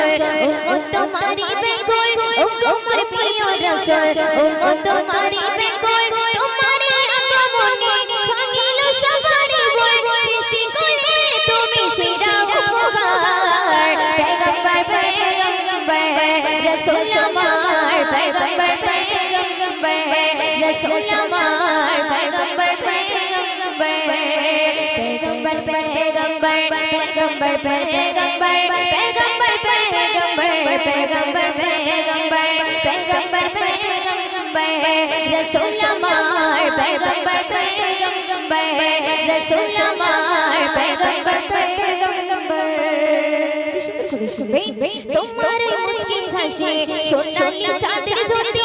উম্মত তোমারি বেকল ও তোমার প্রিয় রাসূল উম্মত তোমারি বেকল তোমারি আগমনে ভাঙিল সবারি বল সৃষ্টি করলে তুমি সেরা উপহার পয়গম্বর পয়গম্বর রাসূল আমার পয়গম্বর পয়গম্বর রাসূল আমার পয়গম্বর পয়গম্বর पैगंबर पैगंबर पैगंबर पैगंबर पैगंबर पैगंबर पैगंबर पैगंबर पैगंबर पैगंबर रसूल हमार पैगंबर पैगंबर रसूल हमार पैगंबर पैगंबर तुम्हारे मुझकी हंसी सोनाली चांद ज्योति